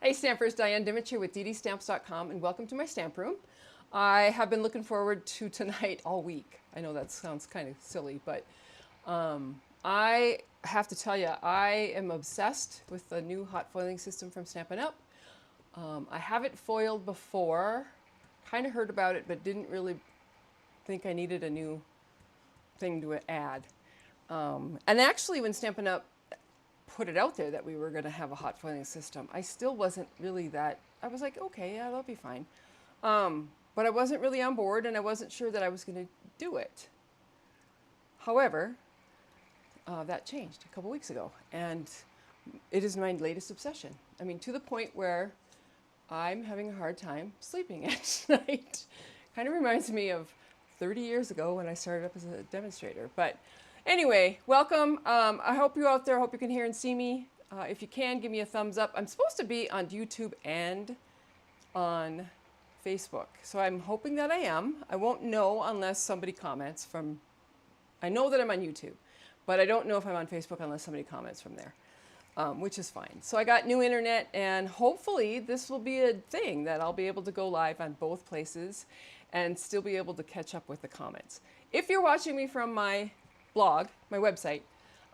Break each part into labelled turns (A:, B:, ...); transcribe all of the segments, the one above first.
A: Hey Stampers, Diane Dimich here with ddStamps.com and welcome to my stamp room. I have been looking forward to tonight all week. I know that sounds kind of silly, but I have to tell you, I am obsessed with the new hot foiling system from Stampin' Up. I haven't foiled before, kind of heard about it, but didn't really think I needed a new thing to add. And actually when Stampin' Up put it out there that we were going to have a hot foiling system, I still wasn't really that, I was like, okay, yeah, that'll be fine. But I wasn't really on board and I wasn't sure that I was going to do it. However, that changed a couple weeks ago and it is my latest obsession. I mean, to the point where I'm having a hard time sleeping at night. Kind of reminds me of 30 years ago when I started up as a demonstrator. But anyway, welcome. I hope you out there, I hope you can hear and see me. If you can, give me a thumbs up. I'm supposed to be on YouTube and on Facebook. So I'm hoping that I am. I won't know unless somebody comments from, I know that I'm on YouTube, but I don't know if I'm on Facebook unless somebody comments from there, which is fine. So I got new internet and hopefully this will be a thing that I'll be able to go live on both places and still be able to catch up with the comments. If you're watching me from my blog, my website,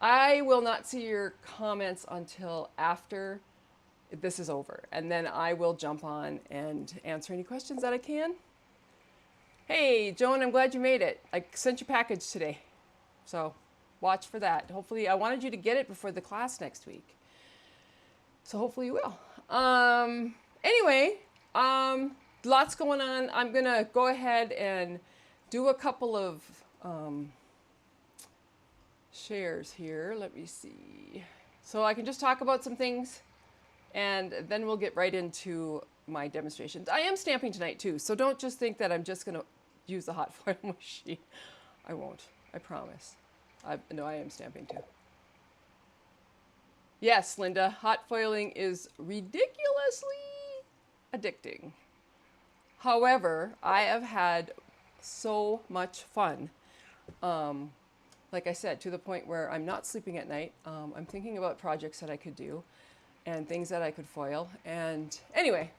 A: I will not see your comments until after this is over. And then I will jump on and answer any questions that I can. Hey, Joan, I'm glad you made it. I sent your package today. So watch for that. Hopefully, I wanted you to get it before the class next week. So hopefully you will. Anyway, lots going on. I'm going to go ahead and do a couple of shares here. Let me see. So I can just talk about some things and then we'll get right into my demonstrations. I am stamping tonight too, so don't just think that I'm just going to use the hot foil machine. I won't. I promise. No, I am stamping too. Yes, Linda, hot foiling is ridiculously addicting. However, I have had so much fun. Like I said, to the point where I'm not sleeping at night. I'm thinking about projects that I could do and things that I could foil. And anyway,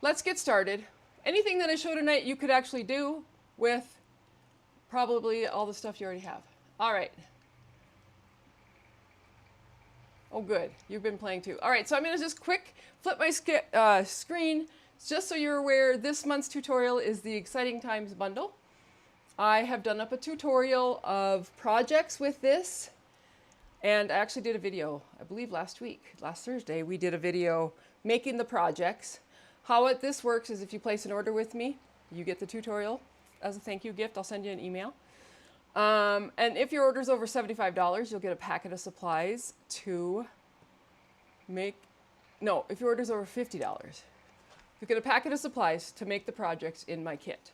A: let's get started. Anything that I show tonight you could actually do with probably all the stuff you already have. All right. Oh, good. You've been playing too. All right, so I'm going to just quick flip my screen just so you're aware. This month's tutorial is the Exciting Times bundle. I have done up a tutorial of projects with this, and I actually did a video, I believe last Thursday, we did a video making the projects. How this works is if you place an order with me, you get the tutorial as a thank you gift. I'll send you an email. And if your order's over $75, you'll get a packet of supplies to make, no, if your order's over $50, you'll get a packet of supplies to make the projects in my kit.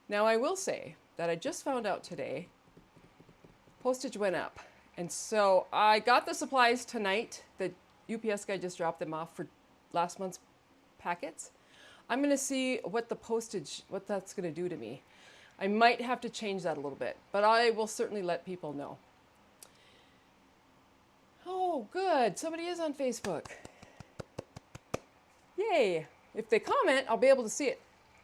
A: Now I will say that I just found out today, postage went up. And so I got the supplies tonight. The UPS guy just dropped them off for last month's packets. I'm gonna see what the postage, what that's gonna do to me. I might have to change that a little bit, but I will certainly let people know. Oh, good, somebody is on Facebook. Yay, if they comment, I'll be able to see it,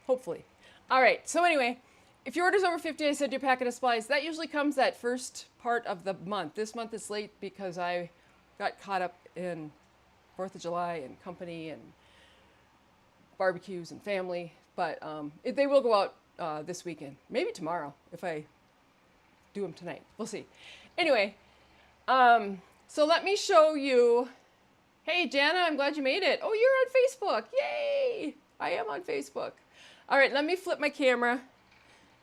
A: hopefully. All right, so anyway, if your order's over 50, I send you a packet of supplies. That usually comes that first part of the month. This month is late because I got caught up in 4th of July and company and barbecues and family, but they will go out this weekend, maybe tomorrow if I do them tonight. We'll see. Anyway, so let me show you. Hey, Jana, I'm glad you made it. Oh, you're on Facebook. Yay! I am on Facebook. All right, let me flip my camera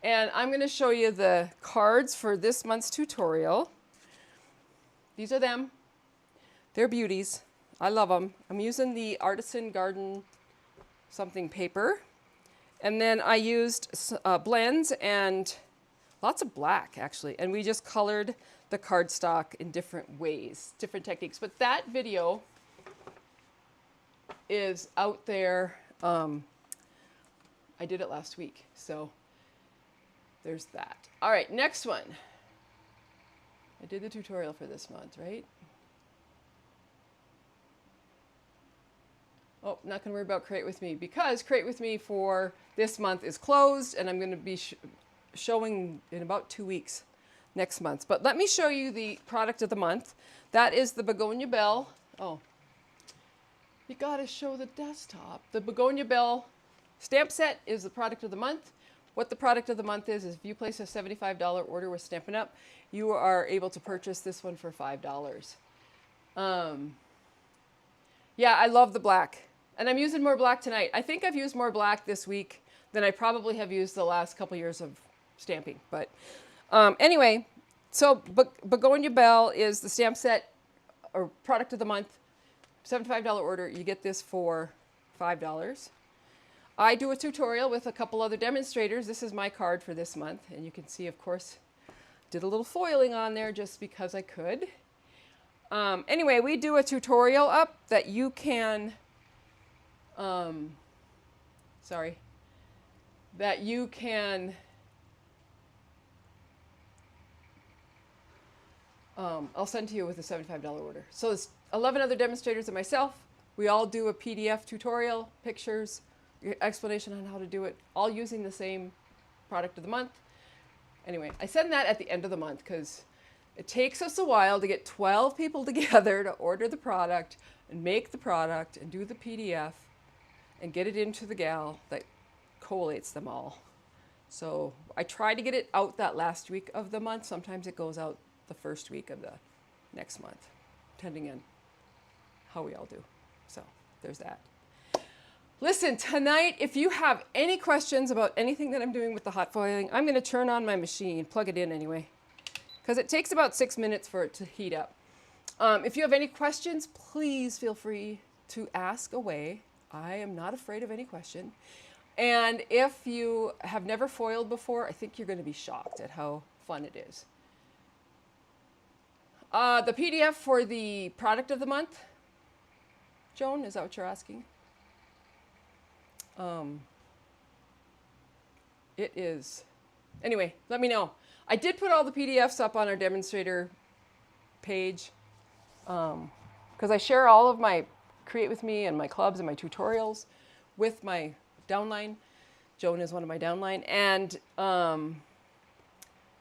A: and I'm going to show you the cards for this month's tutorial. These are them. They're beauties. I love them. I'm using the Artisan Garden something paper. And then I used blends and lots of black, actually. And we just colored the cardstock in different ways, different techniques. But that video is out there. I did it last week, so there's that. All right, next one. I did the tutorial for this month, right? Oh, not going to worry about Create With Me because Create With Me for this month is closed, and I'm going to be showing in about 2 weeks next month. But let me show you the product of the month. That is the Begonia Bell. Oh, you got to show the desktop. The Begonia Bell stamp set is the product of the month. What the product of the month is if you place a $75 order with Stampin' Up, you are able to purchase this one for $5. Yeah, I love the black. And I'm using more black tonight. I think I've used more black this week than I probably have used the last couple years of stamping. But anyway, so Begonia Bell is the stamp set or product of the month. $75 order, you get this for $5. I do a tutorial with a couple other demonstrators. This is my card for this month. And you can see, of course, did a little foiling on there just because I could. Anyway, we do a tutorial up that you can, that you can, I'll send to you with a $75 order. So there's 11 other demonstrators and myself. We all do a PDF tutorial, pictures, explanation on how to do it, all using the same product of the month. Anyway, I send that at the end of the month because it takes us a while to get 12 people together to order the product and make the product and do the PDF and get it into the gal that collates them all. So I try to get it out that last week of the month. Sometimes it goes out the first week of the next month, depending on how we all do. So there's that. Listen, tonight, if you have any questions about anything that I'm doing with the hot foiling, I'm going to turn on my machine, plug it in anyway, because it takes about 6 minutes for it to heat up. If you have any questions, please feel free to ask away. I am not afraid of any question. And if you have never foiled before, I think you're going to be shocked at how fun it is. The PDF for the product of the month, Joan, is that what you're asking? It is. Anyway, let me know. I did put all the PDFs up on our demonstrator page because I share all of my Create With Me and my clubs and my tutorials with my downline. Joan is one of my downline. And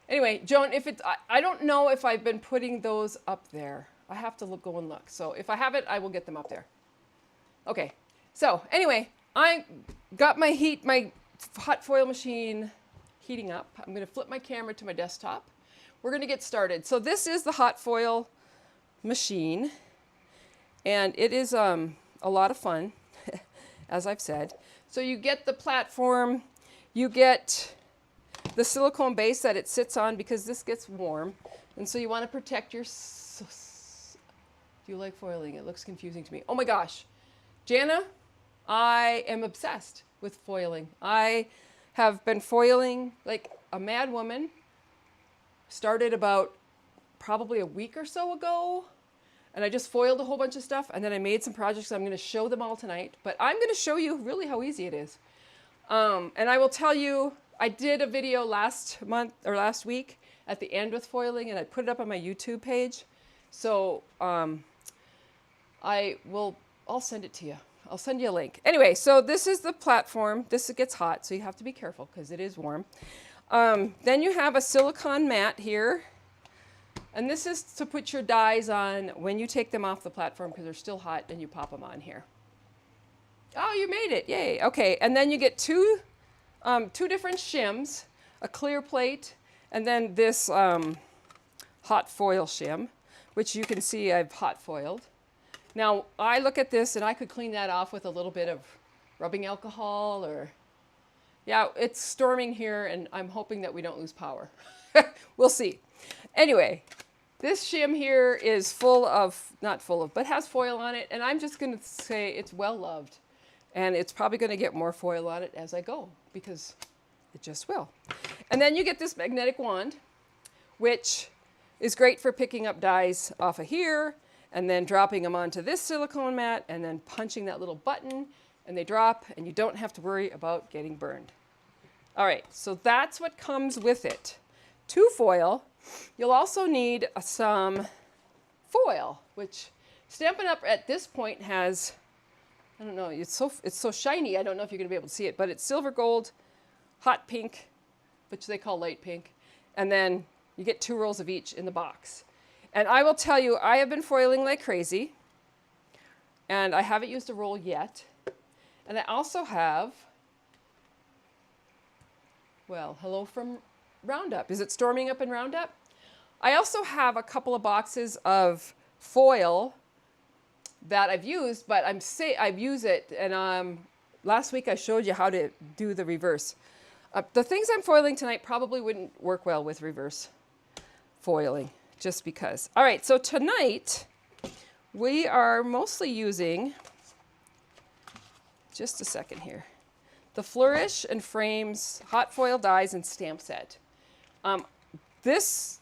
A: anyway, Joan, if it's, I don't know if I've been putting those up there. I have to go and look. So if I have it, I will get them up there. Okay. So anyway, I got my hot foil machine heating up. I'm going to flip my camera to my desktop. We're going to get started. So this is the hot foil machine, and it is a lot of fun, as I've said. So you get the platform, you get the silicone base that it sits on because this gets warm, and so you want to protect your. Do you like foiling? It looks confusing to me. Oh my gosh, Jana, I am obsessed with foiling. I have been foiling like a mad woman. Started about probably a week or so ago, and I just foiled a whole bunch of stuff, and then I made some projects. I'm going to show them all tonight, but I'm going to show you really how easy it is. And I will tell you, I did a video last month or last week at the end with foiling, and I put it up on my YouTube page. So I'll send it to you. I'll send you a link. Anyway, so this is the platform. This gets hot, so you have to be careful because it is warm. Then you have a silicone mat here. And this is to put your dies on when you take them off the platform because they're still hot, and you pop them on here. Oh, you made it. Yay. Okay, and then you get two different shims, a clear plate, and then this hot foil shim, which you can see I've hot foiled. Now, I look at this, and I could clean that off with a little bit of rubbing alcohol or... Yeah, it's storming here, and I'm hoping that we don't lose power. We'll see. Anyway, this shim here is not full of, but has foil on it, and I'm just going to say it's well-loved. And it's probably going to get more foil on it as I go, because it just will. And then you get this magnetic wand, which is great for picking up dies off of here, and then dropping them onto this silicone mat, and then punching that little button, and they drop, and you don't have to worry about getting burned. All right, so that's what comes with it. To foil, you'll also need some foil, which Stampin' Up! At this point has I don't know, it's so shiny, I don't know if you're going to be able to see it, but it's silver gold, hot pink, which they call light pink, and then you get 2 rolls of each in the box. And I will tell you, I have been foiling like crazy, and I haven't used a roll yet. And I also have, well, hello from Roundup. Is it storming up in Roundup? I also have a couple of boxes of foil that I've used, but I've used it, and last week I showed you how to do the reverse. The things I'm foiling tonight probably wouldn't work well with reverse foiling, just because. All right, so tonight we are mostly using, just a second here, the Flourish and Frames hot foil dies and stamp set. This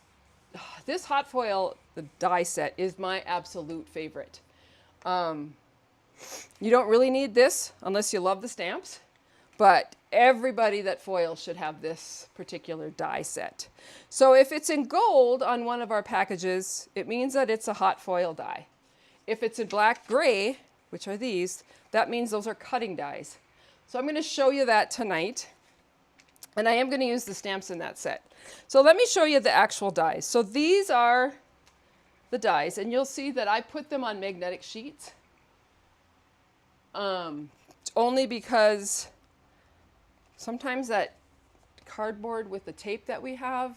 A: hot foil, the die set, is my absolute favorite. You don't really need this unless you love the stamps, but everybody that foils should have this particular die set. So if it's in gold on one of our packages, it means that it's a hot foil die. If it's in black gray, which are these, that means those are cutting dies. So I'm going to show you that tonight, and I am going to use the stamps in that set. So let me show you the actual dies. So these are the dies, and you'll see that I put them on magnetic sheets, only because sometimes that cardboard with the tape that we have,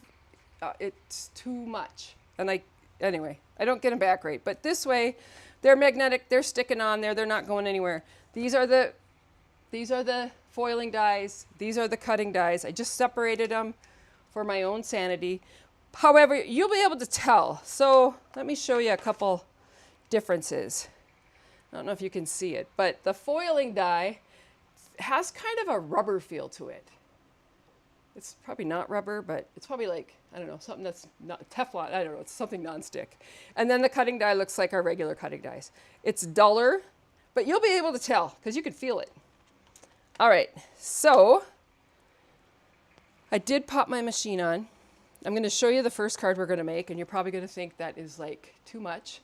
A: it's too much. And anyway, I don't get them back right. But this way, they're magnetic, they're sticking on there, they're not going anywhere. These are the foiling dies, these are the cutting dies. I just separated them for my own sanity. However, you'll be able to tell. So let me show you a couple differences. I don't know if you can see it, but the foiling die has kind of a rubber feel to it. It's probably not rubber, but it's probably like, I don't know, something that's not Teflon. I don't know, it's something nonstick. And then the cutting die looks like our regular cutting dies. It's duller, but you'll be able to tell because you can feel it. All right, so I did pop my machine on. I'm going to show you the first card we're going to make, and you're probably going to think that is like too much.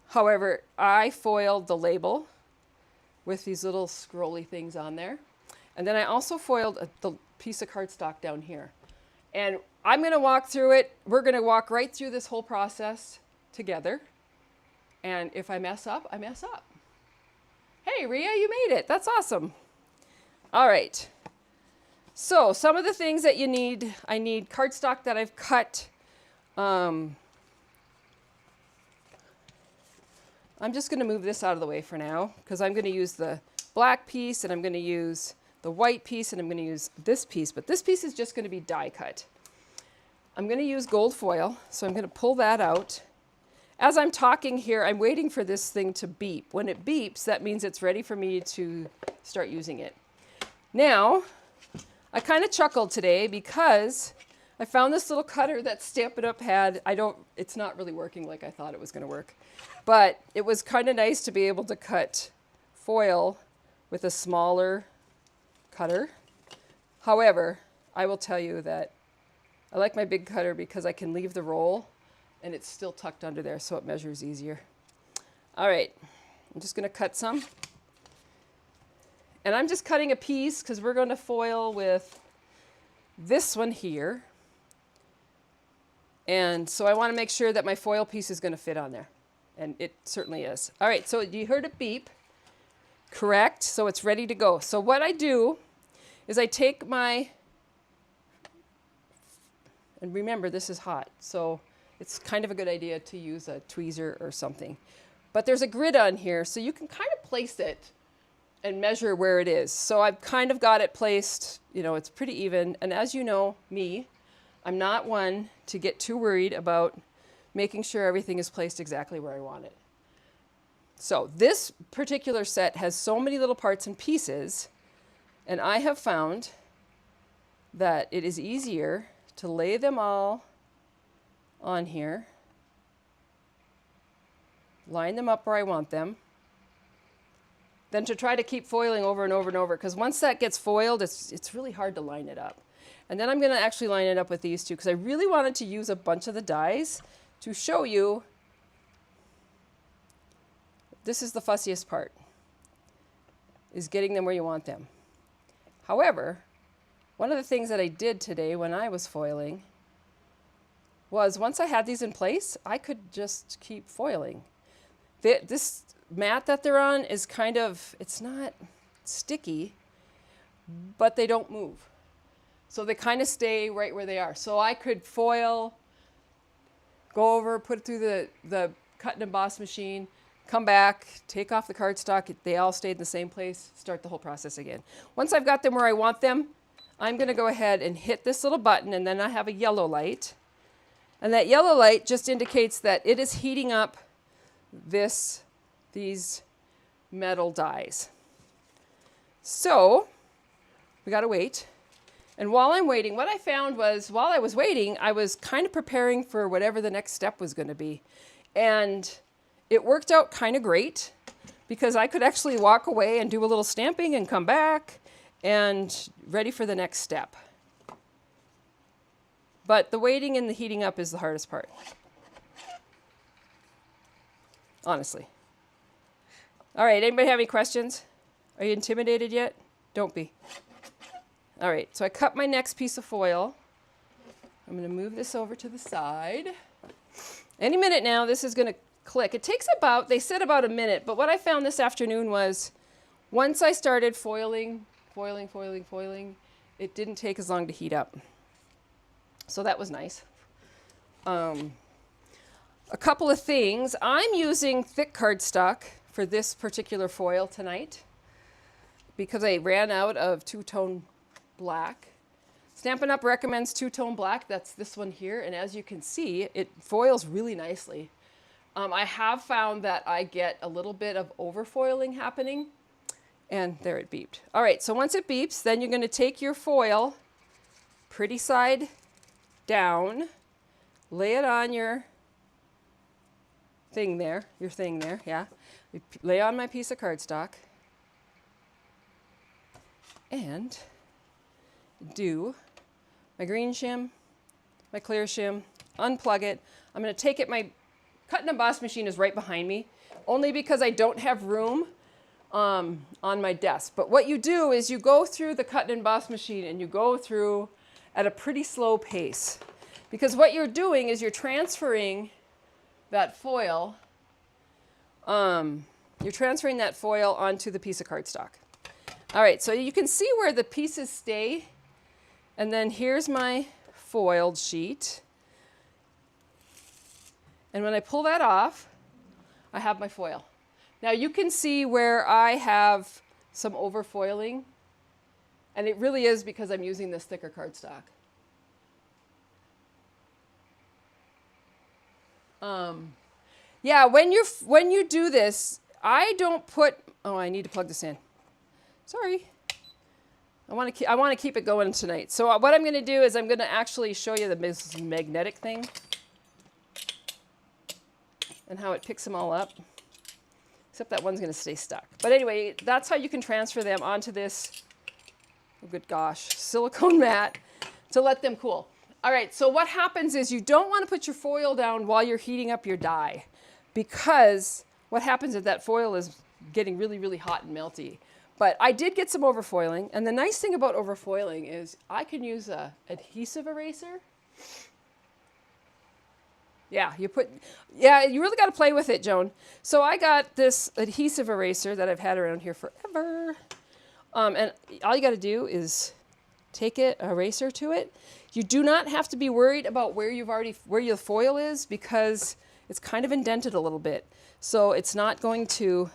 A: However, I foiled the label with these little scrolly things on there. And then I also foiled the piece of cardstock down here. And I'm going to walk through it. We're going to walk right through this whole process together. And if I mess up, I mess up. Hey, Rhea, you made it. That's awesome. All right. So some of the things that you need, I need cardstock that I've cut. I'm just going to move this out of the way for now because I'm going to use the black piece and I'm going to use the white piece and I'm going to use this piece, but this piece is just going to be die cut. I'm going to use gold foil, so I'm going to pull that out. As I'm talking here, I'm waiting for this thing to beep. When it beeps, that means it's ready for me to start using it. Now, I kind of chuckled today because I found this little cutter that Stampin' Up had. It's not really working like I thought it was going to work. But it was kind of nice to be able to cut foil with a smaller cutter. However, I will tell you that I like my big cutter because I can leave the roll and it's still tucked under there so it measures easier. All right, I'm just going to cut some. And I'm just cutting a piece because we're going to foil with this one here. And so I want to make sure that my foil piece is going to fit on there. And it certainly is. All right, so you heard it beep. Correct. So it's ready to go. So what I do is I take my, and remember this is hot, so it's kind of a good idea to use a tweezer or something. But there's a grid on here, so you can kind of place it and measure where it is. So I've kind of got it placed, it's pretty even. And as you know, I'm not one to get too worried about making sure everything is placed exactly where I want it. So this particular set has so many little parts and pieces, and I have found that it is easier to lay them all on here, line them up where I want them, than to try to keep foiling over and over and over, because once that gets foiled, it's really hard to line it up. And then I'm going to actually line it up with these two, because I really wanted to use a bunch of the dies to show you. This is the fussiest part. is getting them where you want them. However, one of the things that I did today when I was foiling was once I had these in place, I could just keep foiling. This mat that they're on is kind of, it's not sticky, but they don't move. So they kind of stay right where they are. So I could foil, go over, put it through the cut and emboss machine, come back, take off the cardstock. They all stayed in the same place, start the whole process again. Once I've got them where I want them, I'm going to go ahead and hit this little button, and then I have a yellow light. And that yellow light just indicates that it is heating up these metal dies. So we got to wait. And while I'm waiting, what I found was while I was waiting, I was kind of preparing for whatever the next step was going to be. And it worked out kind of great because I could actually walk away and do a little stamping and come back and ready for the next step. But the waiting and the heating up is the hardest part. Honestly. All right, anybody have any questions? Are you intimidated yet? Don't be. All right, so I cut my next piece of foil. I'm going to move this over to the side. Any minute now, this is going to click. It takes about, they said about a minute, but what I found this afternoon was once I started foiling, it didn't take as long to heat up. So that was nice. A couple of things. I'm using thick cardstock for this particular foil tonight because I ran out of two-tone black. Stampin' Up! Recommends two-tone black. That's this one here. And as you can see, it foils really nicely. I have found that I get a little bit of overfoiling happening. And there it beeped. All right, so once it beeps, then you're going to take your foil, pretty side down, lay it on your thing there, yeah. Lay on my piece of cardstock and do my green shim, my clear shim, unplug it. I'm going to take it, my cut and emboss machine is right behind me, only because I don't have room on my desk. But what you do is you go through the cut and emboss machine and you go through at a pretty slow pace. Because what you're doing is you're transferring that foil, onto the piece of cardstock. All right, so you can see where the pieces stay. And then here's my foiled sheet. And when I pull that off, I have my foil. Now you can see where I have some overfoiling. And it really is because I'm using this thicker cardstock. Yeah, when you do this, I don't put, oh, I need to plug this in. Sorry. I want to keep it going tonight. So what I'm going to do is I'm going to actually show you the magnetic thing and how it picks them all up. Except that one's going to stay stuck. But anyway, that's how you can transfer them onto this, oh good gosh, silicone mat to let them cool. All right, so what happens is you don't want to put your foil down while you're heating up your die, because what happens is that foil is getting really, really hot and melty. But I did get some overfoiling, and the nice thing about overfoiling is I can use an adhesive eraser. Yeah, you really got to play with it, Joan. So I got this adhesive eraser that I've had around here forever. And all you got to do is take it, eraser to it. You do not have to be worried about where your foil is, because it's kind of indented a little bit. So it's not going to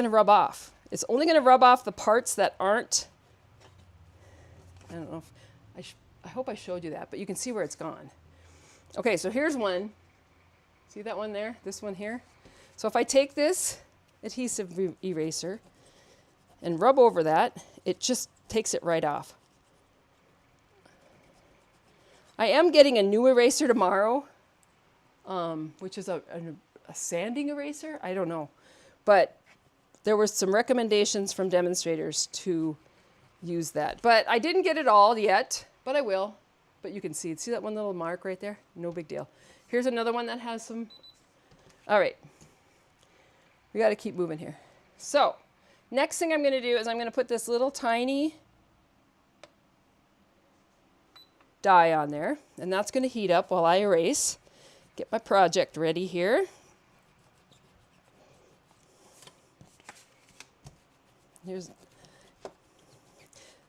A: rub off. It's only going to rub off the parts that aren't, I don't know if, I hope I showed you that, but you can see where it's gone. Okay, so here's one. See that one there? This one here? So if I take this adhesive eraser and rub over that, it just takes it right off. I am getting a new eraser tomorrow, which is a sanding eraser. I don't know. But there were some recommendations from demonstrators to use that. But I didn't get it all yet, but I will. But you can see that one little mark right there? No big deal. Here's another one that has some. All right. We got to keep moving here. So Next thing I'm going to do is I'm going to put this little tiny die on there, and that's going to heat up while I erase. Get my project ready here.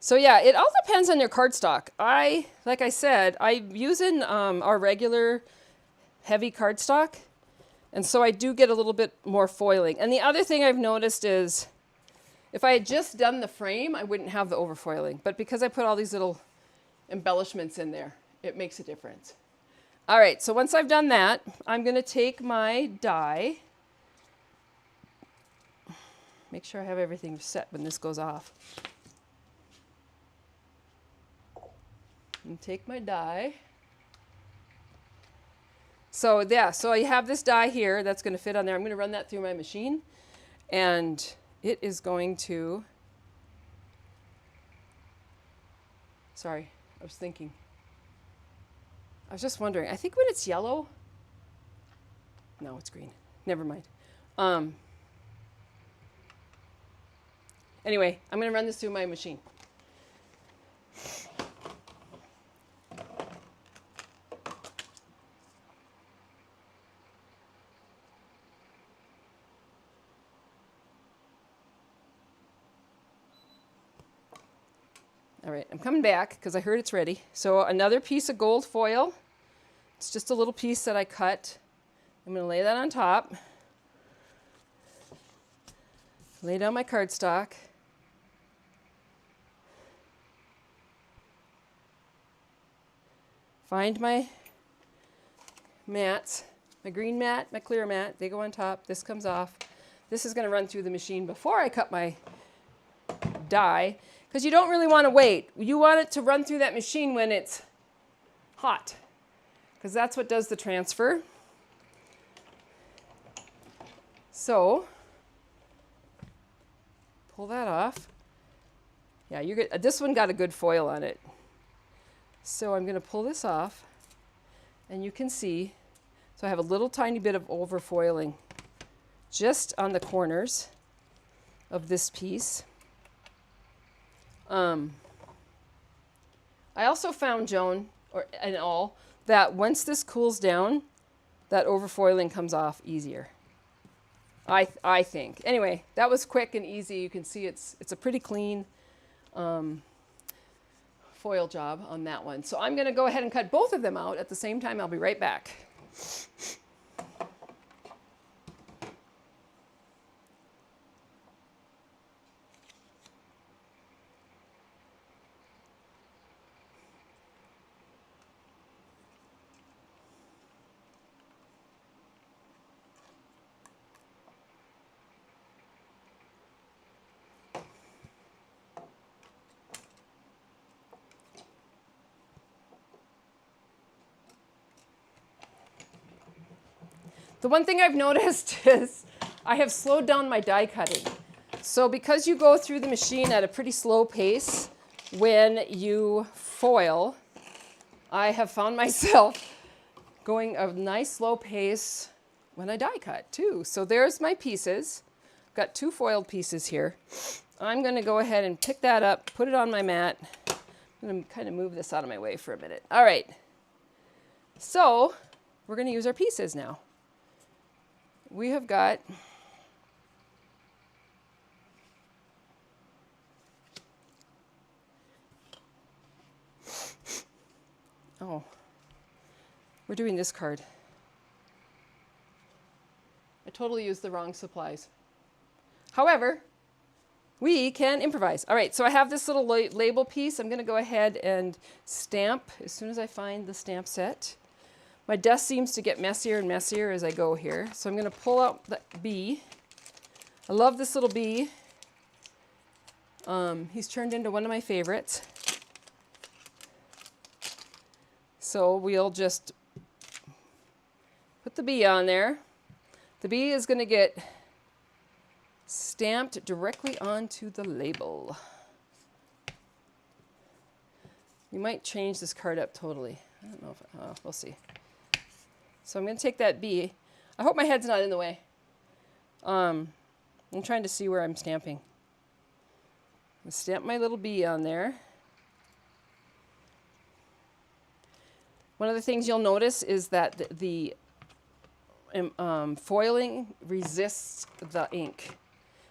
A: So yeah, it all depends on your cardstock. Like I said, I'm using our regular heavy cardstock, and so I do get a little bit more foiling. And the other thing I've noticed is if I had just done the frame, I wouldn't have the overfoiling. But because I put all these little embellishments in there, it makes a difference. All right, so once I've done that, I'm going to take my die. Make sure I have everything set when this goes off. And take my die. So yeah, so I have this die here that's going to fit on there. I'm going to run that through my machine, and it is going to, sorry, I was thinking. I was just wondering, I think when it's yellow, no, it's green. Never mind. Anyway, I'm going to run this through my machine. All right, I'm coming back because I heard it's ready. So another piece of gold foil. It's just a little piece that I cut. I'm going to lay that on top. Lay down my cardstock. Find my mats, my green mat, my clear mat. They go on top. This comes off. This is going to run through the machine before I cut my die, because you don't really want to wait. You want it to run through that machine when it's hot, because that's what does the transfer. So pull that off. Yeah, you're good. This one got a good foil on it. So I'm going to pull this off, and you can see, so I have a little tiny bit of overfoiling just on the corners of this piece. I also found, Joan, that once this cools down, that overfoiling comes off easier. I think. Anyway, that was quick and easy. You can see it's a pretty clean foil job on that one. So I'm going to go ahead and cut both of them out at the same time. I'll be right back. The one thing I've noticed is I have slowed down my die cutting. So because you go through the machine at a pretty slow pace when you foil, I have found myself going a nice slow pace when I die cut too. So there's my pieces. I've got 2 foiled pieces here. I'm going to go ahead and pick that up, put it on my mat. I'm going to kind of move this out of my way for a minute. All right. So we're going to use our pieces now. We have got we're doing this card. I totally used the wrong supplies. However, we can improvise. All right, so I have this little label piece. I'm going to go ahead and stamp as soon as I find the stamp set. My desk seems to get messier and messier as I go here. So I'm going to pull out the bee. I love this little bee. He's turned into one of my favorites. So we'll just put the bee on there. The bee is going to get stamped directly onto the label. You might change this card up totally. I don't know if, we'll see. So I'm going to take that bee. I hope my head's not in the way. I'm trying to see where I'm stamping. I stamp my little bee on there. One of the things you'll notice is that the foiling resists the ink.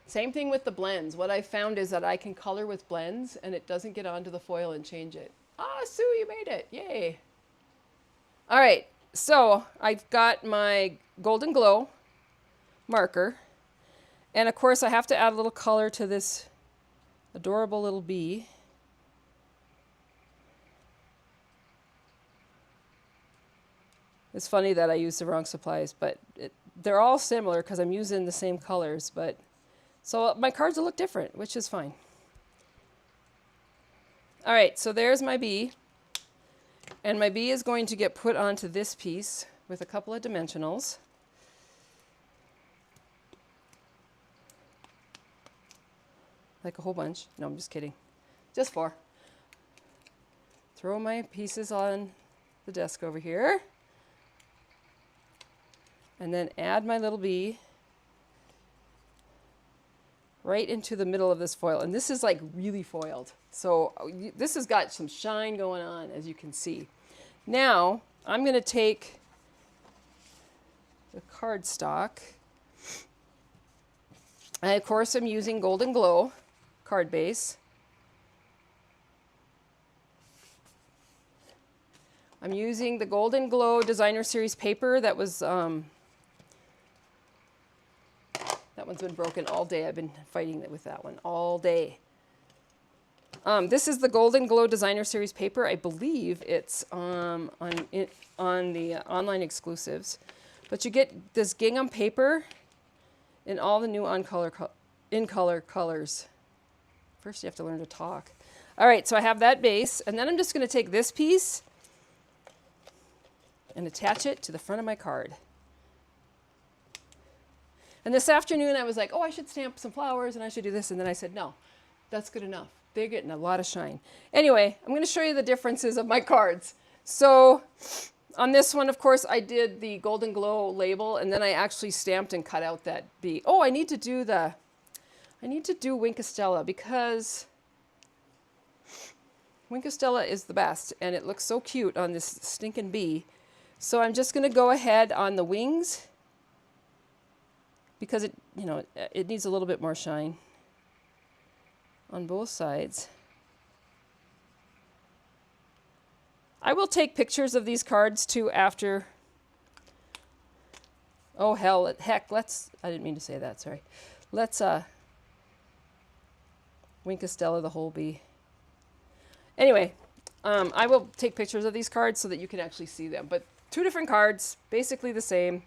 A: Same thing with the blends. What I found is that I can color with blends and it doesn't get onto the foil and change it. Ah, Sue, you made it. Yay. All right, so I've got my Golden Glow marker. And of course I have to add a little color to this adorable little bee. It's funny that I used the wrong supplies, but they're all similar because I'm using the same colors, but so my cards will look different, which is fine. All right, so there's my bee. And my bee is going to get put onto this piece with a couple of dimensionals. Like a whole bunch. No, I'm just kidding. Just 4. Throw my pieces on the desk over here. And then add my little bee right into the middle of this foil. And this is like really foiled. So this has got some shine going on, as you can see. Now, I'm going to take the cardstock. And of course, I'm using Golden Glow card base. I'm using the Golden Glow Designer Series paper that was, that one's been broken all day. I've been fighting with that one all day. This is the Golden Glow Designer Series paper. I believe it's on the online exclusives. But you get this gingham paper in all the new in-color colors. First you have to learn to talk. All right, so I have that base. And then I'm just going to take this piece and attach it to the front of my card. And this afternoon I was like, oh, I should stamp some flowers and I should do this. And then I said, no, that's good enough. They're getting a lot of shine. Anyway, I'm going to show you the differences of my cards. So on this one, of course, I did the Golden Glow label and then I actually stamped and cut out that bee. Oh, I need to do Winkostella because Winkostella is the best and it looks so cute on this stinking bee. So I'm just going to go ahead on the wings because it needs a little bit more shine on both sides. I will take pictures of these cards too after. Oh heck, I didn't mean to say that, sorry. Let's Winkostella the whole bee. Anyway, I will take pictures of these cards so that you can actually see them. But 2 different cards, basically the same.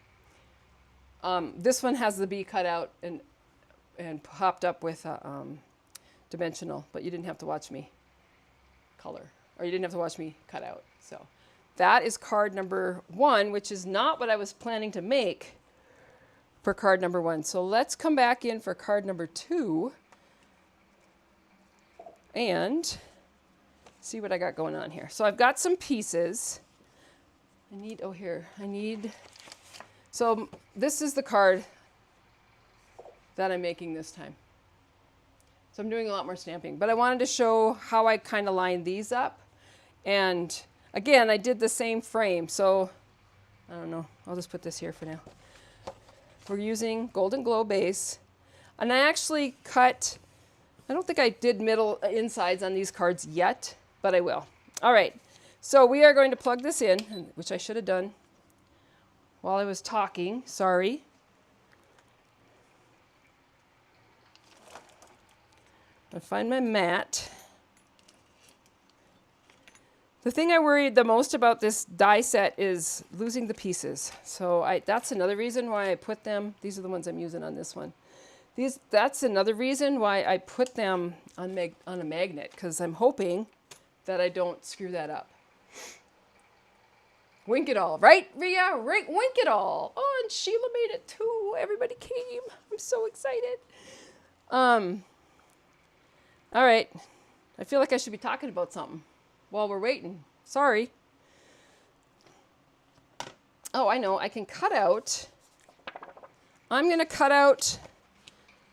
A: This one has the bee cut out and popped up with dimensional, but you didn't have to watch me color, or you didn't have to watch me cut out. So that is card number 1, which is not what I was planning to make for card number 1. So let's come back in for card number 2 and see what I got going on here. So I've got some pieces. So this is the card that I'm making this time. So I'm doing a lot more stamping, but I wanted to show how I kind of lined these up. And again, I did the same frame. So I don't know, I'll just put this here for now. We're using Golden Glow base. And I actually cut, I don't think I did middle insides on these cards yet, but I will. All right, so we are going to plug this in, which I should have done while I was talking, sorry. I'll find my mat. The thing I worried the most about this die set is losing the pieces. So that's another reason why I put them, these are the ones I'm using on this one. That's another reason why I put them on a magnet, because I'm hoping that I don't screw that up. Wink it all, right, Ria? Right, wink it all. Oh, and Sheila made it too. Everybody came. I'm so excited. All right. I feel like I should be talking about something while we're waiting. Sorry. Oh, I know. I can cut out. I'm going to cut out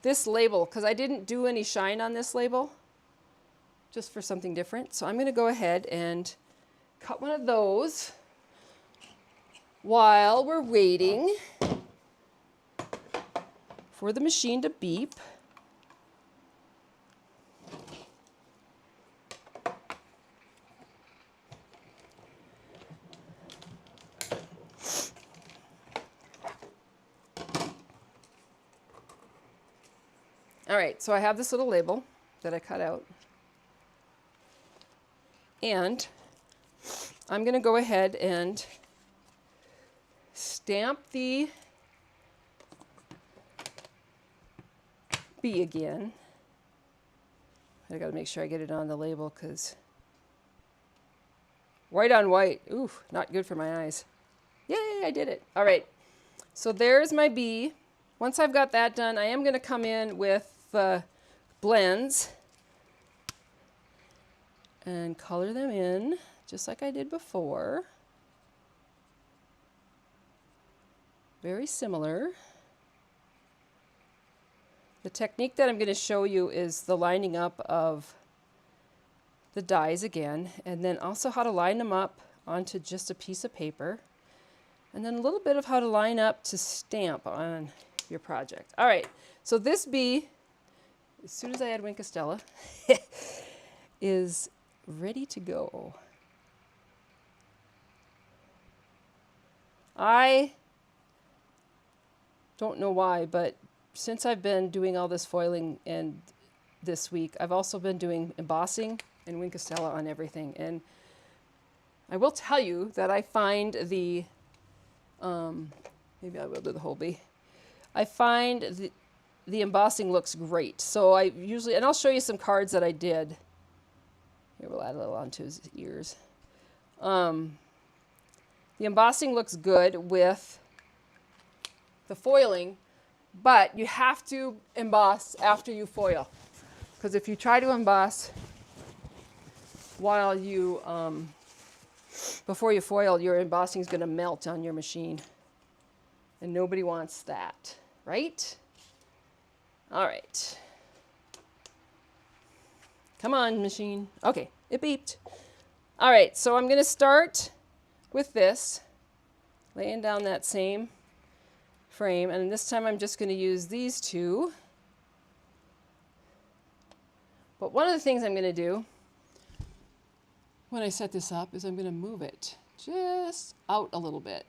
A: this label because I didn't do any shine on this label. just for something different. So I'm going to go ahead and cut one of those while we're waiting for the machine to beep. All right, so I have this little label that I cut out. And I'm going to go ahead and stamp the B again. I got to make sure I get it on the label because white on white, ooh, not good for my eyes. Yay, I did it. All right, so there's my B. Once I've got that done, I am going to come in with the blends and color them in just like I did before. Very similar. The technique that I'm going to show you is the lining up of the dies again, and then also how to line them up onto just a piece of paper, and then a little bit of how to line up to stamp on your project. All right, so this bee, as soon as I add Wink of Stella, is ready to go. I don't know why, but since I've been doing all this foiling and this week, I've also been doing embossing and Wink of Stella on everything. And I will tell you that I find the, maybe I will do the whole bee. I find the embossing looks great. So I usually, and I'll show you some cards that I did. Here, we'll add a little onto his ears. The embossing looks good with the foiling, but you have to emboss after you foil. Because if you try to emboss while you, before you foil, your embossing is going to melt on your machine. And nobody wants that, right? All right. Come on, machine. Okay, it beeped. All right, so I'm going to start with this, laying down that same frame, and this time I'm just going to use these two. But one of the things I'm going to do when I set this up is I'm going to move it just out a little bit.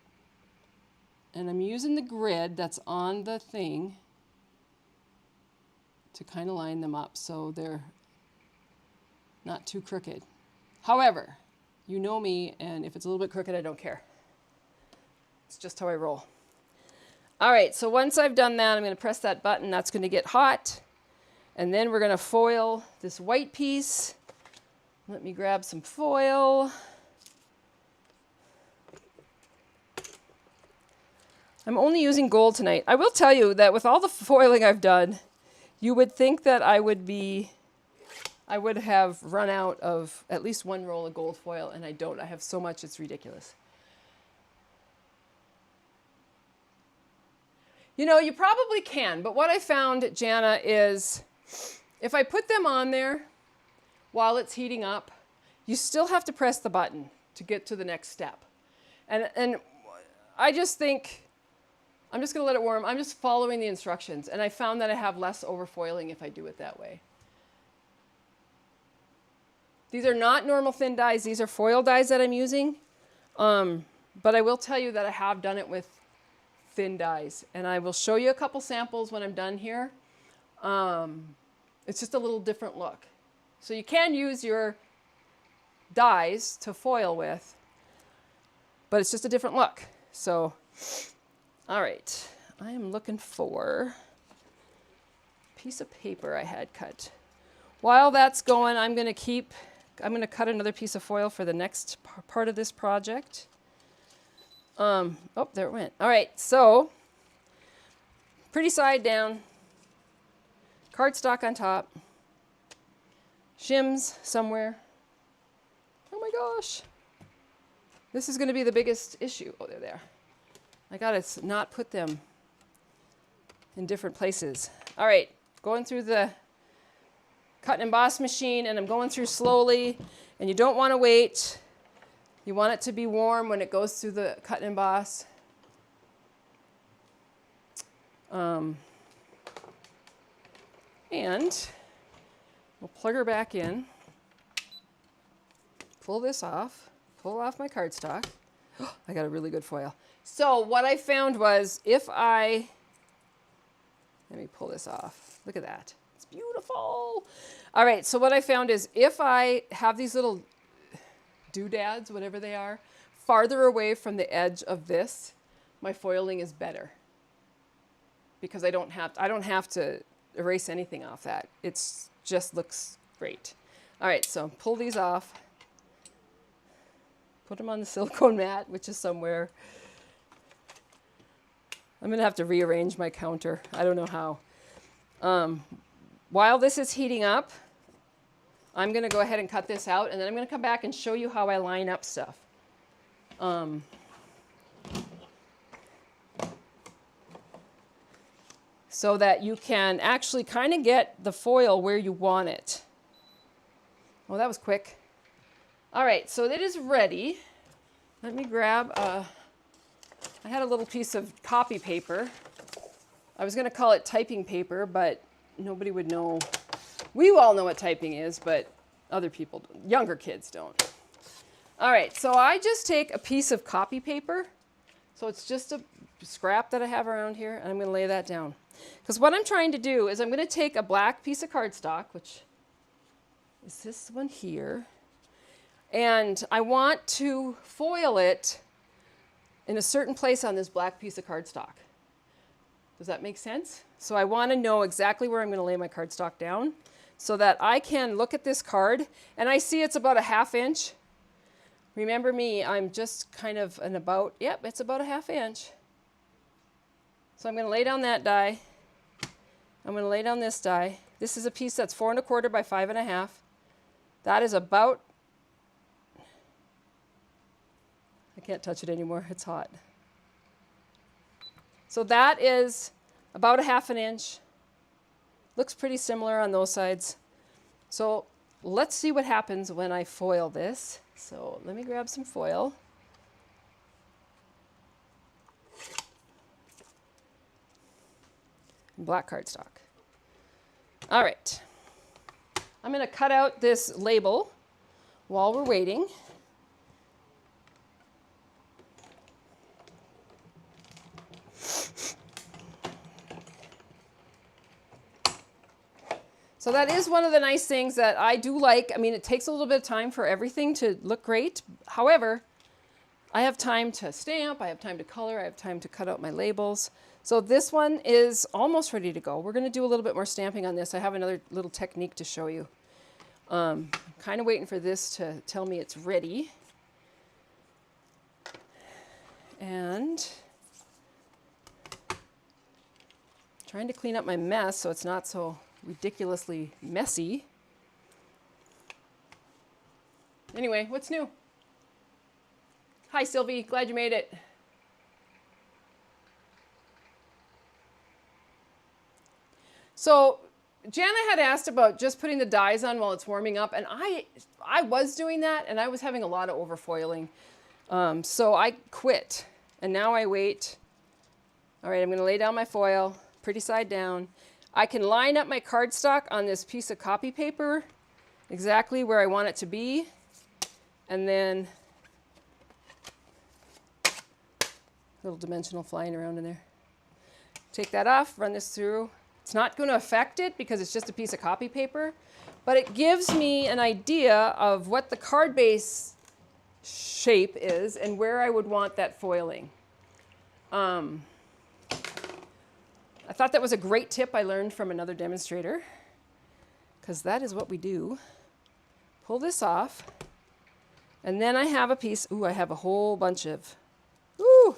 A: And I'm using the grid that's on the thing to kind of line them up so they're not too crooked. However, you know me, and if it's a little bit crooked, I don't care. It's just how I roll. All right, so once I've done that, I'm going to press that button. That's going to get hot. And then we're going to foil this white piece. Let me grab some foil. I'm only using gold tonight. I will tell you that with all the foiling I've done, you would think that I would have run out of at least one roll of gold foil, and I don't. I have so much, it's ridiculous. You know, you probably can, but what I found, Jana, is if I put them on there while it's heating up, you still have to press the button to get to the next step. And I just think, I'm just going to let it warm. I'm just following the instructions, and I found that I have less overfoiling if I do it that way. These are not normal thin dies. These are foil dies that I'm using. But I will tell you that I have done it with thin dies. And I will show you a couple samples when I'm done here. It's just a little different look. So you can use your dies to foil with, but it's just a different look. So, all right. I am looking for a piece of paper I had cut. While that's going, I'm going to cut another piece of foil for the next part of this project. Oh, there it went. All right, so pretty side down, cardstock on top, shims somewhere. Oh my gosh. This is going to be the biggest issue. Oh, they're there. I got to not put them in different places. All right, going through the cut and emboss machine and I'm going through slowly, and you don't want to wait. You want it to be warm when it goes through the cut and emboss. And we'll plug her back in, pull this off, pull off my cardstock. I got a really good foil. So what I found was let me pull this off. Look at that. It's beautiful. All right, so what I found is if I have these little doodads, whatever they are, farther away from the edge of this, my foiling is better. Because I don't have to erase anything off that. It just looks great. All right, so pull these off. Put them on the silicone mat, which is somewhere. I'm going to have to rearrange my counter. I don't know how. While this is heating up, I'm going to go ahead and cut this out, and then I'm going to come back and show you how I line up stuff. So that you can actually kind of get the foil where you want it. Oh, that was quick. All right, so it is ready. Let me grab, I had a little piece of copy paper. I was going to call it typing paper, but nobody would know. We all know what typing is, but other people, younger kids don't. All right, so I just take a piece of copy paper. So it's just a scrap that I have around here, and I'm going to lay that down. Because what I'm trying to do is I'm going to take a black piece of cardstock, which is this one here, and I want to foil it in a certain place on this black piece of cardstock. Does that make sense? So I want to know exactly where I'm going to lay my cardstock down so that I can look at this card, and I see it's about a 1/2 inch. Remember me, I'm just kind of yep, it's about a 1/2 inch. So I'm going to lay down that die. I'm going to lay down this die. This is a piece that's 4 1/4 by 5 1/2. That is about, I can't touch it anymore, it's hot. So that is about a 1/2 inch. Looks pretty similar on those sides. So let's see what happens when I foil this. So let me grab some foil. Black cardstock. All right. I'm going to cut out this label while we're waiting. So that is one of the nice things that I do like. I mean, it takes a little bit of time for everything to look great. However, I have time to stamp, I have time to color, I have time to cut out my labels. So this one is almost ready to go. We're going to do a little bit more stamping on this. I have another little technique to show you. I'm kind of waiting for this to tell me it's ready. And trying to clean up my mess so it's not so ridiculously messy. Anyway, what's new? Hi, Sylvie. Glad you made it. So Jana had asked about just putting the dies on while it's warming up, and I was doing that, and I was having a lot of overfoiling. So I quit, and now I wait. All right, I'm going to lay down my foil, pretty side down. I can line up my cardstock on this piece of copy paper exactly where I want it to be, and then little dimensional flying around in there. Take that off, run this through. It's not going to affect it because it's just a piece of copy paper, but it gives me an idea of what the card base shape is and where I would want that foiling. I thought that was a great tip I learned from another demonstrator, because that is what we do. Pull this off, and then I have a piece. Ooh, I have a whole bunch of, ooh.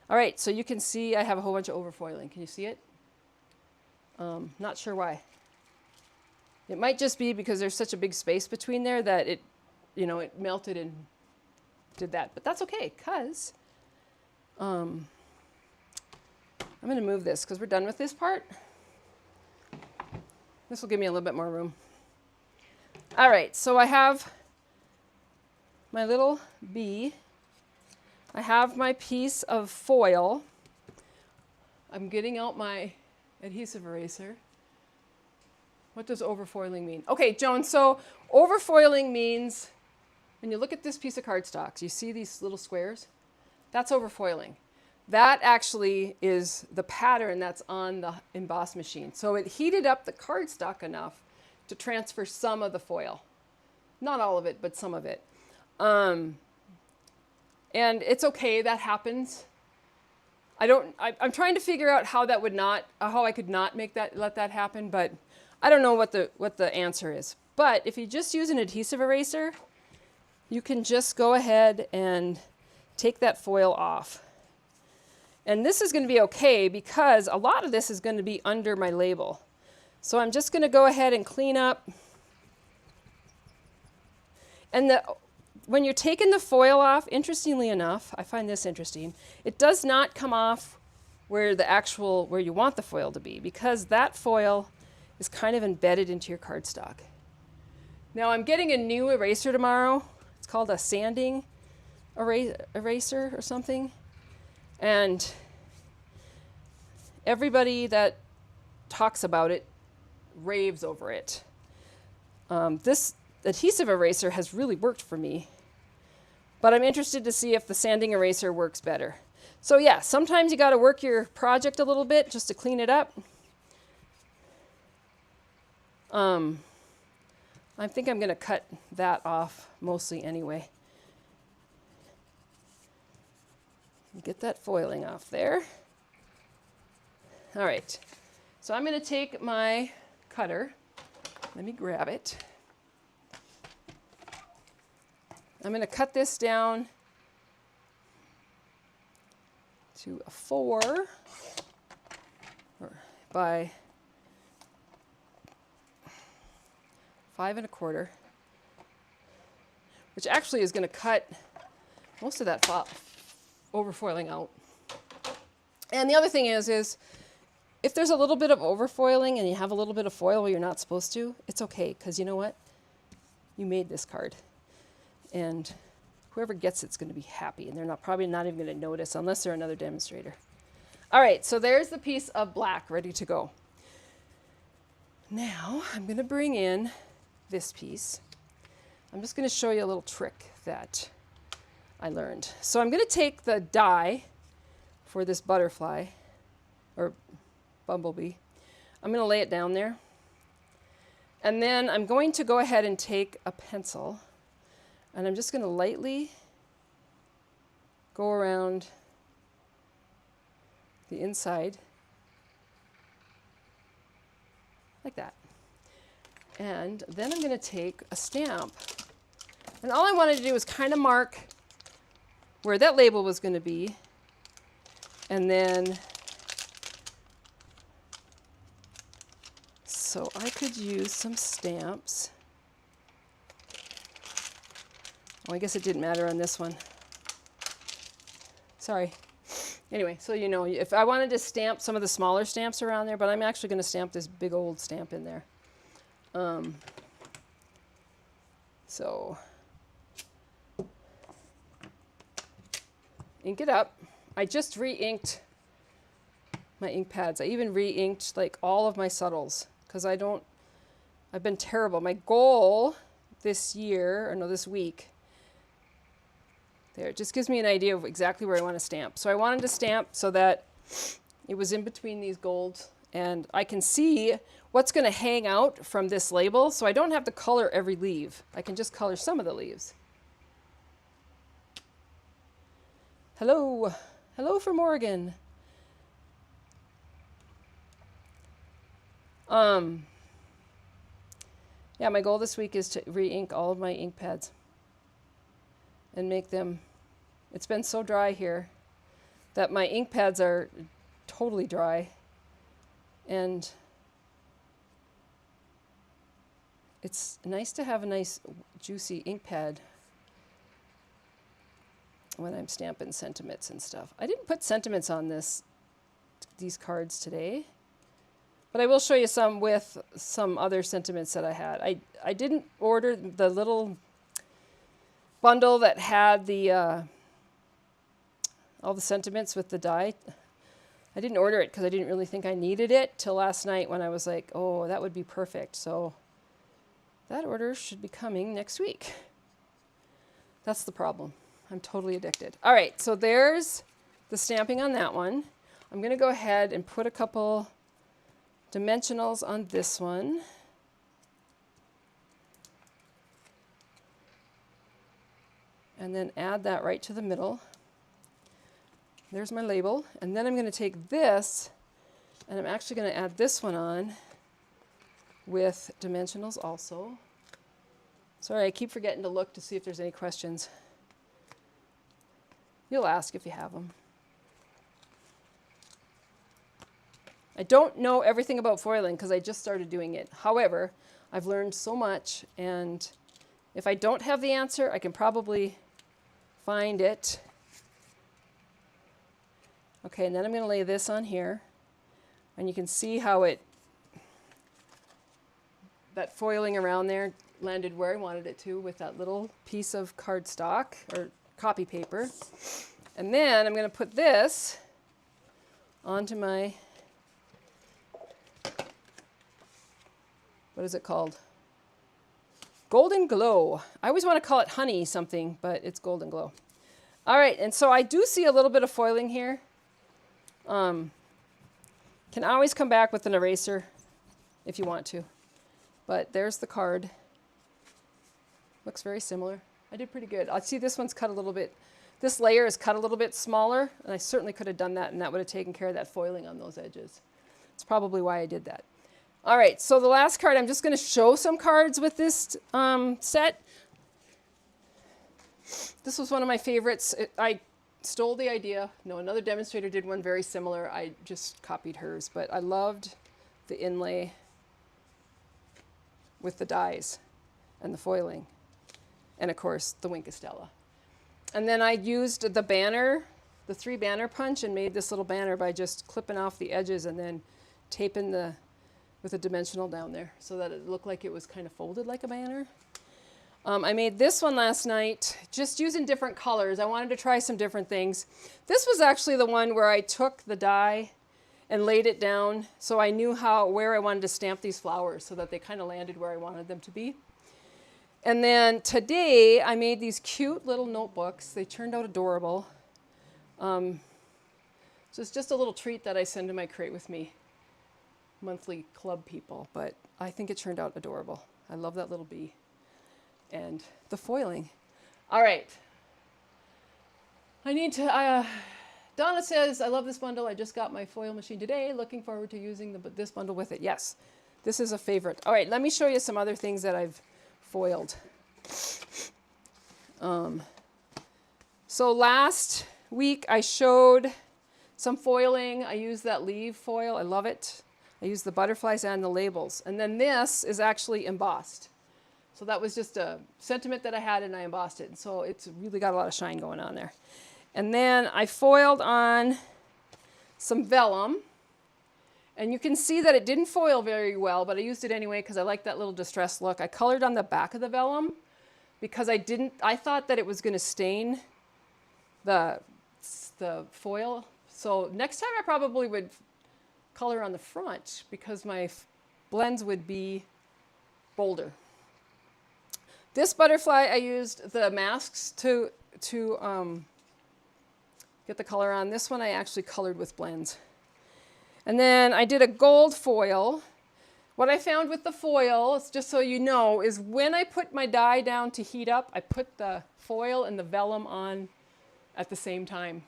A: All right, so you can see I have a whole bunch of overfoiling. Can you see it? Not sure why. It might just be because there's such a big space between there that it, it melted and did that. But that's okay, because I'm going to move this because we're done with this part. This will give me a little bit more room. All right, so I have my little bee. I have my piece of foil. I'm getting out my adhesive eraser. What does overfoiling mean? Okay, Joan, so overfoiling means when you look at this piece of cardstock, you see these little squares? That's overfoiling. That actually is the pattern that's on the emboss machine. So it heated up the cardstock enough to transfer some of the foil. Not all of it, but some of it. And it's okay, that happens. I'm trying to figure out how I could not let that happen, but I don't know what the answer is. But if you just use an adhesive eraser, you can just go ahead and take that foil off. And this is going to be okay because a lot of this is going to be under my label. So I'm just going to go ahead and clean up. And when you're taking the foil off, interestingly enough, I find this interesting, it does not come off where you want the foil to be, because that foil is kind of embedded into your cardstock. Now I'm getting a new eraser tomorrow. It's called a sanding eraser or something. And everybody that talks about it raves over it. This adhesive eraser has really worked for me, but I'm interested to see if the sanding eraser works better. So yeah, sometimes you got to work your project a little bit just to clean it up. I think I'm going to cut that off mostly anyway. Get that foiling off there. All right, so I'm going to take my cutter. Let me grab it. I'm going to cut this down to a 4 by 5 1/4, which actually is going to cut most of that overfoiling out. And the other thing is if there's a little bit of overfoiling and you have a little bit of foil where you're not supposed to, it's okay, because you know what? You made this card. And whoever gets it's going to be happy, and they're probably not even going to notice unless they're another demonstrator. All right, so there's the piece of black ready to go. Now I'm going to bring in this piece. I'm just going to show you a little trick that I learned. So I'm going to take the die for this butterfly or bumblebee. I'm going to lay it down there. And then I'm going to go ahead and take a pencil, and I'm just going to lightly go around the inside like that. And then I'm going to take a stamp. And all I wanted to do was kind of mark where that label was going to be. And then, so I could use some stamps. Oh, I guess it didn't matter on this one. Sorry. Anyway, so you know, if I wanted to stamp some of the smaller stamps around there, but I'm actually going to stamp this big old stamp in there. So ink it up. I just re-inked my ink pads. I even re-inked like all of my subtles because I've been terrible. My goal this week, there, it just gives me an idea of exactly where I want to stamp. So I wanted to stamp so that it was in between these golds, and I can see what's going to hang out from this label, so I don't have to color every leaf. I can just color some of the leaves. Hello. Hello from Oregon. Yeah, my goal this week is to re-ink all of my ink pads and make them, it's been so dry here that my ink pads are totally dry, and it's nice to have a nice juicy ink pad when I'm stamping sentiments and stuff. I didn't put sentiments on these cards today. But I will show you some with some other sentiments that I had. I didn't order the little bundle that had the all the sentiments with the die. I didn't order it because I didn't really think I needed it till last night when I was like, oh, that would be perfect. So that order should be coming next week. That's the problem. I'm totally addicted. All right, so there's the stamping on that one. I'm going to go ahead and put a couple dimensionals on this one. And then add that right to the middle. There's my label. And then I'm going to take this, and I'm actually going to add this one on with dimensionals also. Sorry, I keep forgetting to look to see if there's any questions. You'll ask if you have them. I don't know everything about foiling because I just started doing it. However, I've learned so much, and if I don't have the answer, I can probably find it. Okay, and then I'm going to lay this on here, and you can see how that foiling around there landed where I wanted it to with that little piece of cardstock or copy paper. And then I'm going to put this onto my, what is it called? Golden Glow. I always want to call it honey something, but it's Golden Glow. All right, and so I do see a little bit of foiling here. Can always come back with an eraser if you want to. But there's the card. Looks very similar. I did pretty good. I see this one's cut a little bit. This layer is cut a little bit smaller, and I certainly could have done that, and that would have taken care of that foiling on those edges. That's probably why I did that. All right, so the last card, I'm just going to show some cards with this set. This was one of my favorites. I stole the idea. No, another demonstrator did one very similar. I just copied hers, but I loved the inlay with the dies and the foiling. And of course, the Winkestella. And then I used the banner, the 3 banner punch, and made this little banner by just clipping off the edges and then taping with a dimensional down there so that it looked like it was kind of folded like a banner. I made this one last night just using different colors. I wanted to try some different things. This was actually the one where I took the die and laid it down so I knew where I wanted to stamp these flowers so that they kind of landed where I wanted them to be. And then today I made these cute little notebooks. They turned out adorable. So it's just a little treat that I send to my Create With Me monthly club people, but I think it turned out adorable. I love that little bee and the foiling. All right. I need to, Donna says, I love this bundle. I just got my foil machine today. Looking forward to using this bundle with it. Yes, this is a favorite. All right, let me show you some other things that I've foiled. So last week I showed some foiling. I used that leaf foil. I love it. I used the butterflies and the labels. And then this is actually embossed. So that was just a sentiment that I had and I embossed it. And so it's really got a lot of shine going on there. And then I foiled on some vellum. And you can see that it didn't foil very well, but I used it anyway because I like that little distressed look. I colored on the back of the vellum because I thought that it was going to stain the foil. So next time I probably would color on the front because my blends would be bolder. This butterfly, I used the masks to get the color on. This one I actually colored with blends. And then I did a gold foil. What I found with the foil, just so you know, is when I put my die down to heat up, I put the foil and the vellum on at the same time.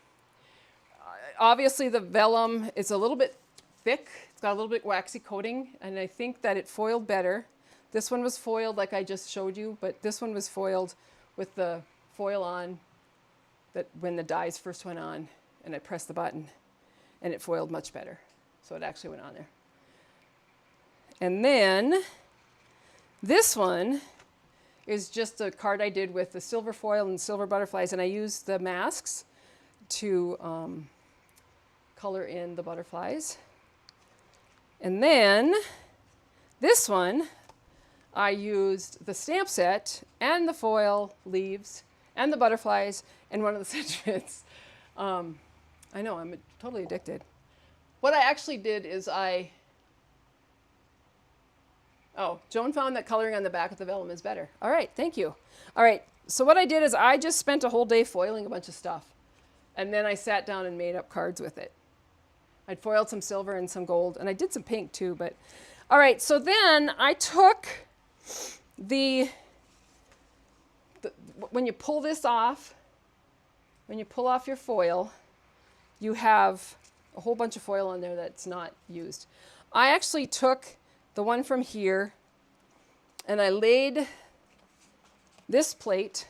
A: Obviously the vellum is a little bit thick. It's got a little bit waxy coating, and I think that it foiled better. This one was foiled like I just showed you, but this one was foiled with the foil on that when the dies first went on, and I pressed the button, and it foiled much better. So it actually went on there. And then this one is just a card I did with the silver foil and silver butterflies, and I used the masks to color in the butterflies. And then this one, I used the stamp set and the foil leaves and the butterflies and one of the citrus. I know, I'm totally addicted. What I actually did is Joan found that coloring on the back of the vellum is better. All right, thank you. All right, so what I did is I just spent a whole day foiling a bunch of stuff. And then I sat down and made up cards with it. I'd foiled some silver and some gold, and I did some pink too, but all right, so then I took when you pull this off, when you pull off your foil, you have a whole bunch of foil on there that's not used. I actually took the one from here and I laid this plate.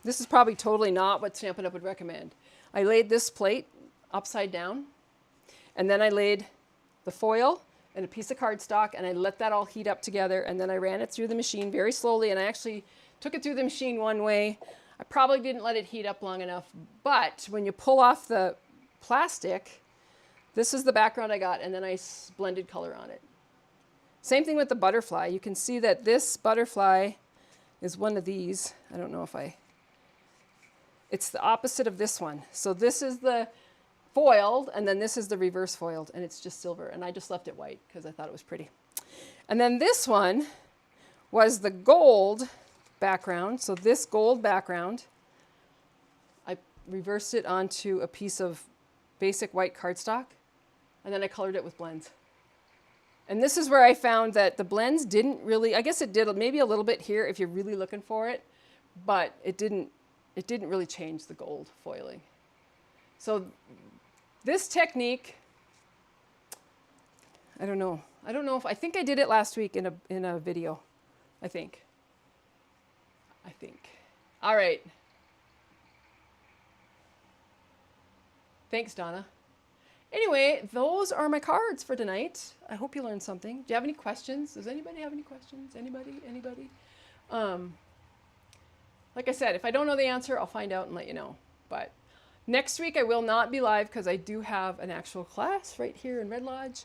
A: This is probably totally not what Stampin' Up! Would recommend. I laid this plate upside down, and then I laid the foil and a piece of cardstock, and I let that all heat up together, and then I ran it through the machine very slowly, and I actually took it through the machine one way. I probably didn't let it heat up long enough, but when you pull off the plastic, this is the background I got, and then I blended color on it. Same thing with the butterfly. You can see that this butterfly is one of these. I don't know if it's the opposite of this one. So this is the foiled, and then this is the reverse foiled, and it's just silver. And I just left it white because I thought it was pretty. And then this one was the gold background. So this gold background, I reversed it onto a piece of basic white cardstock, and then I colored it with blends. And this is where I found that the blends didn't really, I guess it did maybe a little bit here if you're really looking for it, but it didn't really change the gold foiling. So this technique, I don't know if, I think I did it last week in a video, I think. All right. Thanks, Donna. Anyway, those are my cards for tonight. I hope you learned something. Do you have any questions? Does anybody have any questions? Anybody? Like I said, if I don't know the answer, I'll find out and let you know. But next week I will not be live because I do have an actual class right here in Red Lodge.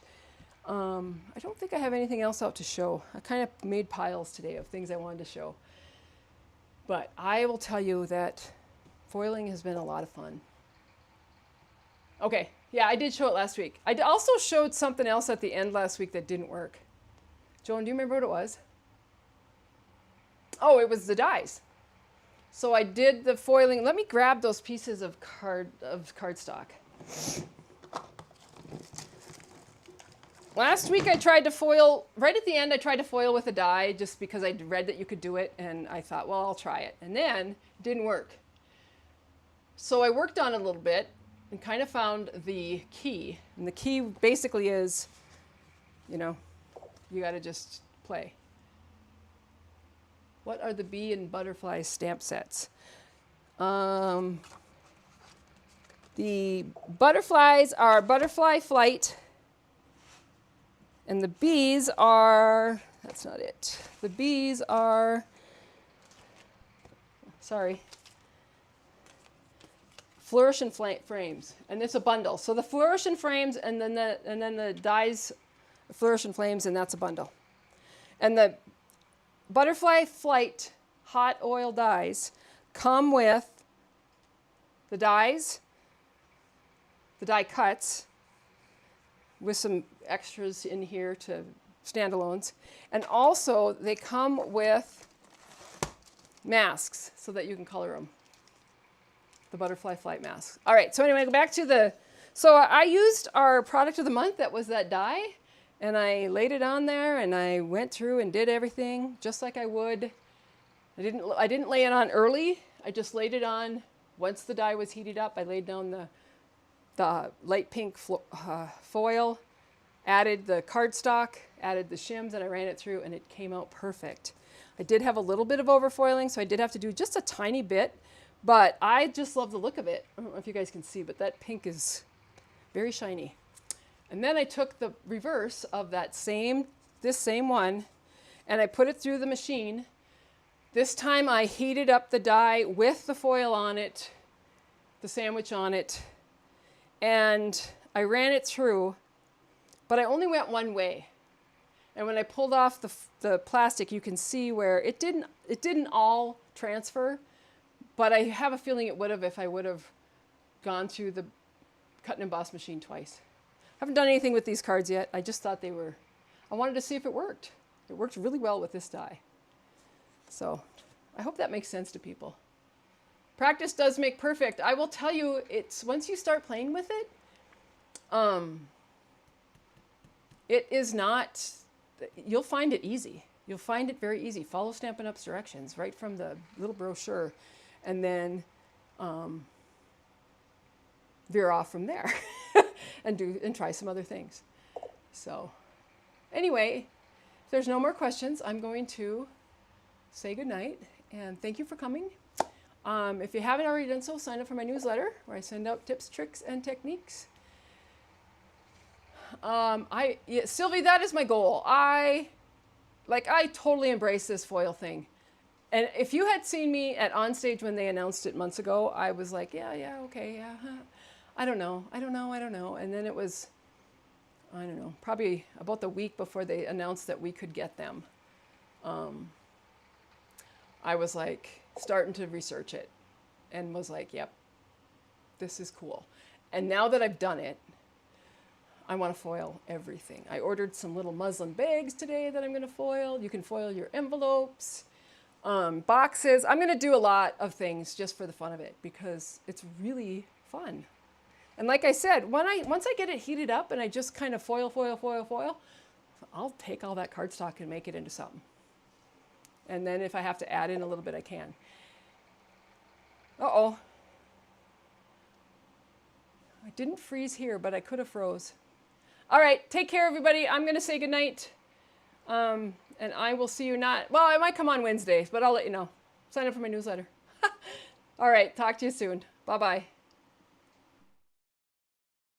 A: I don't think I have anything else out to show. I kind of made piles today of things I wanted to show. But I will tell you that foiling has been a lot of fun. Okay, yeah, I did show it last week. I also showed something else at the end last week that didn't work. Joan, do you remember what it was? Oh, it was the dies. So I did the foiling. Let me grab those pieces of cardstock. Last week I tried to foil, right at the end I tried to foil with a die just because I read that you could do it, and I thought, well, I'll try it. And then it didn't work. So I worked on it a little bit and kind of found the key. And the key basically is, you got to just play. What are the bee and butterfly stamp sets? The butterflies are Butterfly Flight, and the bees are, that's not it. The bees are, Flourish and Frames, and it's a bundle. So the Flourish and Frames, and then the dies, Flourish and Flames, and that's a bundle. And the Butterfly Flight hot oil dies come with the dies, the die cuts, with some extras in here to standalones, and also they come with masks so that you can color them. The Butterfly Flight masks. All right, so anyway, go back to so I used our product of the month, that was that die, and I laid it on there, and I went through and did everything just like I would. I didn't lay it on early. I just laid it on once the die was heated up. I laid down the light pink foil, added the cardstock, added the shims, and I ran it through, and it came out perfect. I did have a little bit of overfoiling, so I did have to do just a tiny bit. But I just love the look of it. I don't know if you guys can see, but that pink is very shiny. And then I took the reverse of this same one, and I put it through the machine. This time I heated up the die with the foil on it, the sandwich on it, and I ran it through. but I only went one way. And when I pulled off the plastic, you can see where it didn't all transfer, but I have a feeling it would have if I would have gone through the cut and emboss machine twice. I haven't done anything with these cards yet. I just thought I wanted to see if it worked. It worked really well with this die. So I hope that makes sense to people. Practice does make perfect. I will tell you, it's once you start playing with it, it is not, you'll find it easy. You'll find it very easy. Follow Stampin' Up's directions right from the little brochure, and then veer off from there and try some other things. So anyway, if there's no more questions, I'm going to say goodnight and thank you for coming. If you haven't already done so, sign up for my newsletter where I send out tips, tricks, and techniques. Sylvie, that is my goal. I totally embrace this foil thing. And if you had seen me at Onstage when they announced it months ago, I was like, yeah, okay, yeah. I don't know. And then it was, I don't know, probably about the week before they announced that we could get them. I was like starting to research it and was like, yep, this is cool. And now that I've done it, I want to foil everything. I ordered some little muslin bags today that I'm going to foil. You can foil your envelopes, boxes. I'm going to do a lot of things just for the fun of it because it's really fun. And like I said, once I get it heated up and I just kind of foil, I'll take all that cardstock and make it into something. And then if I have to add in a little bit, I can. Uh-oh. I didn't freeze here, but I could have froze. All right, take care, everybody. I'm going to say goodnight. And I will see you well, I might come on Wednesdays, but I'll let you know. Sign up for my newsletter. All right, talk to you soon. Bye-bye.